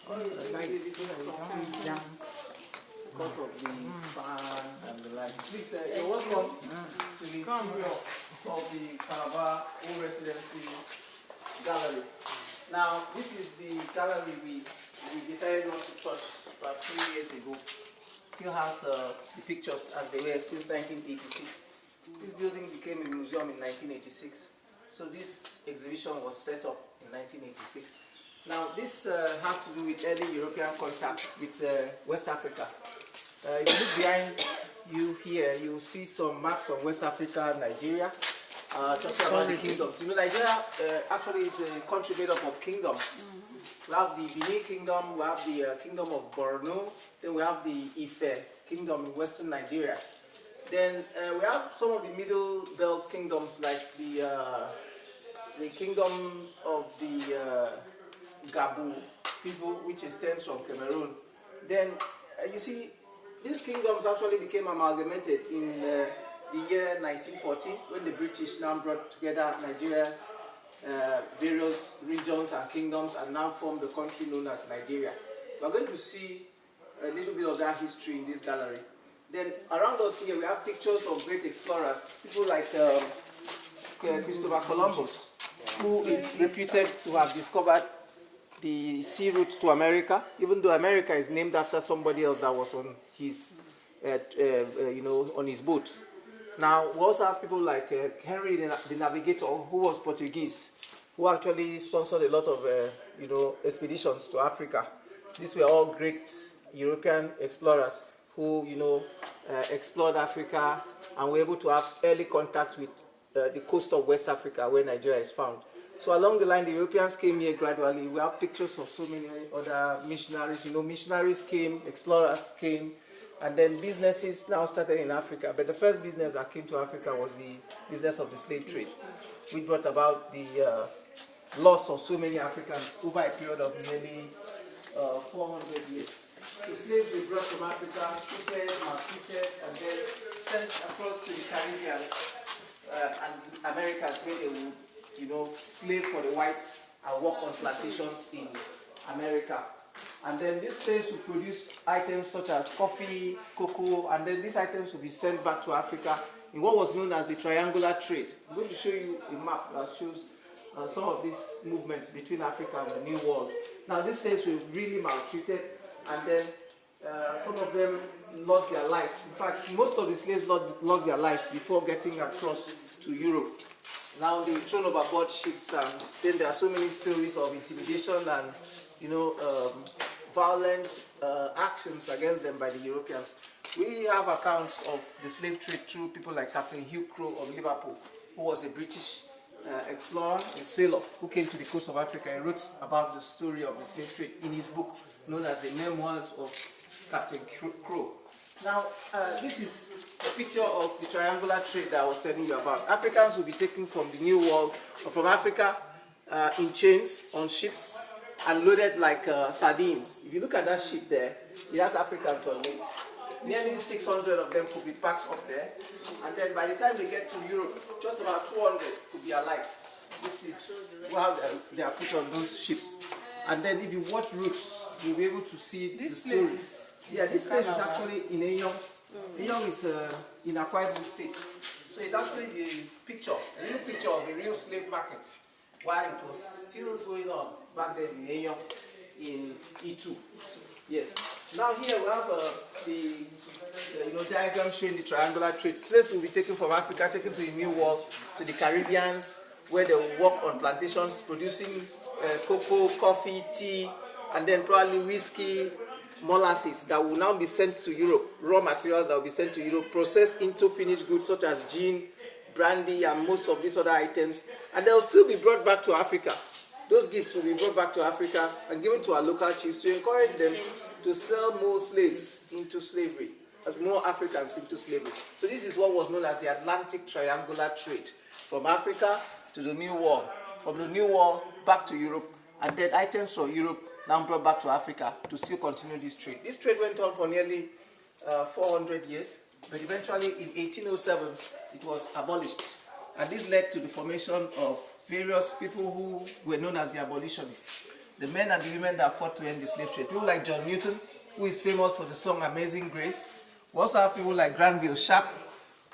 Yeah. Because of the fan and the light. Please, you're welcome to the interior of the Calabar Old Residency Gallery. Now, this is the gallery we decided not to touch about 3 years ago. Still has the pictures as they were since 1986. This building became a museum in 1986. So this exhibition was set up in 1986. Now, this has to do with early European contact with West Africa. If you look behind you here, you will see some maps of West Africa, Nigeria, talking about the kingdoms. You know, Nigeria actually is a country made up of kingdoms. We have the Benin Kingdom, we have the Kingdom of Borno, then we have the Ife Kingdom in Western Nigeria. Then we have some of the Middle Belt kingdoms like the kingdoms of the Gabu people, which extends from Cameroon. Then you see, these kingdoms actually became amalgamated in the year 1940 when the British now brought together Nigeria's various regions and kingdoms and now formed the country known as Nigeria. We are going to see a little bit of that history in this gallery. Then around us here we have pictures of great explorers, people like Christopher Columbus, who is reputed to have discovered the sea route to America, even though America is named after somebody else that was on his, on his boat. Now, we also have people like Henry the Navigator, who was Portuguese, who actually sponsored a lot of, expeditions to Africa. These were all great European explorers who, explored Africa and were able to have early contact with the coast of West Africa, where Nigeria is found. So along the line, the Europeans came here gradually. We have pictures of so many other missionaries. Missionaries came, explorers came, and then businesses now started in Africa. But the first business that came to Africa was the business of the slave trade, which brought about the loss of so many Africans over a period of nearly 400 years. So slaves were brought from Africa, treated, maltreated, and then sent across to the Caribbean and the Americas, where they would slave for the whites and work on plantations in America. And then these slaves would produce items such as coffee, cocoa, and then these items would be sent back to Africa in what was known as the triangular trade. I'm going to show you a map that shows some of these movements between Africa and the New World. Now, these slaves were really maltreated, and then some of them lost their lives. In fact, most of the slaves lost their lives before getting across to Europe. Now they thrown overboard ships, and then there are so many stories of intimidation and violent actions against them by the Europeans. We have accounts of the slave trade through people like Captain Hugh Crowe of Liverpool, who was a British explorer, a sailor, who came to the coast of Africa and wrote about the story of the slave trade in his book known as the Memoirs of Captain Crowe. Now, this is a picture of the triangular trade that I was telling you about. Africans will be taken from the New World, or from Africa, in chains on ships and loaded like sardines. If you look at that ship there, it has Africans on it. Nearly 600 of them could be packed up there, and then by the time they get to Europe, just about 200 could be alive. This is how they are put on those ships. And then if you watch routes, you'll be able to see the story. Yeah, this place is actually in Eyong. Eyong is in Akwa Ibom State. So it's actually the picture, a real picture of a real slave market, while it was still going on back then in Eyong, in E2. Yes. Now here we have the diagram showing the triangular trade. Slaves will be taken from Africa, taken to the New World, to the Caribbeans, where they will work on plantations, producing cocoa, coffee, tea, and then probably whiskey, molasses that will now be sent to Europe, raw materials that will be sent to Europe, processed into finished goods such as gin, brandy, and most of these other items, and they will still be brought back to Africa. Those gifts will be brought back to Africa and given to our local chiefs to encourage them to sell more slaves into slavery, as more Africans into slavery. So this is what was known as the Atlantic Triangular Trade, from Africa to the New World, from the New World back to Europe, and then items from Europe now brought back to Africa to still continue this trade. This trade went on for nearly 400 years, but eventually in 1807 it was abolished. And this led to the formation of various people who were known as the abolitionists, the men and the women that fought to end the slave trade. People like John Newton, who is famous for the song Amazing Grace. We also have people like Granville Sharp.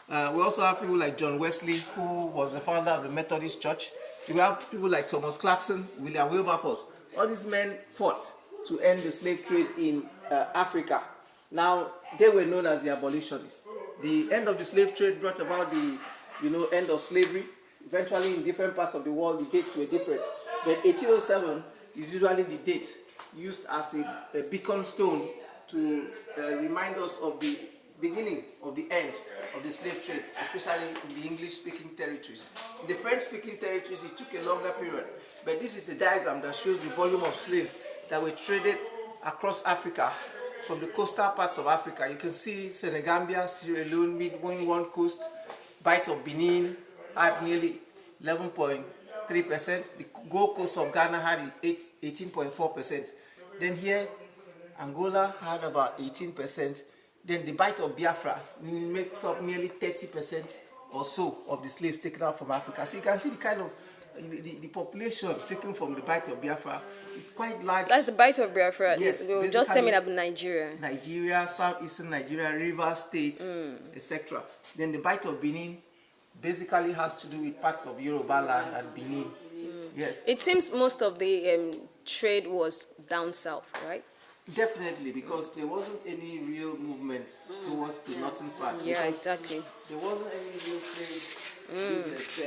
We also have people like John Wesley, who was the founder of the Methodist Church. We have people like Thomas Clarkson, William Wilberforce. All these men fought to end the slave trade in Africa. Now, they were known as the abolitionists. The end of the slave trade brought about the end of slavery. Eventually, in different parts of the world, the dates were different. But 1807 is usually the date used as a beacon stone to remind us of the beginning of the end of the slave trade, especially in the English-speaking territories. In the French-speaking territories, it took a longer period. But this is a diagram that shows the volume of slaves that were traded across Africa, from the coastal parts of Africa. You can see Senegambia, Sierra Leone, midway one coast, Bight of Benin had nearly 11.3%. The Gold Coast of Ghana had 18.4%. Then here, Angola had about 18%. Then the Bight of Biafra makes up nearly 30% or so of the slaves taken out from Africa. So you can see the kind of the population taken from the Bight of Biafra. It's quite large. That's the Bight of Biafra. Yes. They were just telling me about Nigeria. Nigeria, southeastern Nigeria, River State, etc. Then the Bight of Benin basically has to do with parts of Yoruba land and Benin. Yes. It seems most of the trade was down south, right? Definitely, because there wasn't any real movement towards the northern part. Yeah, exactly. There wasn't any real slave business there.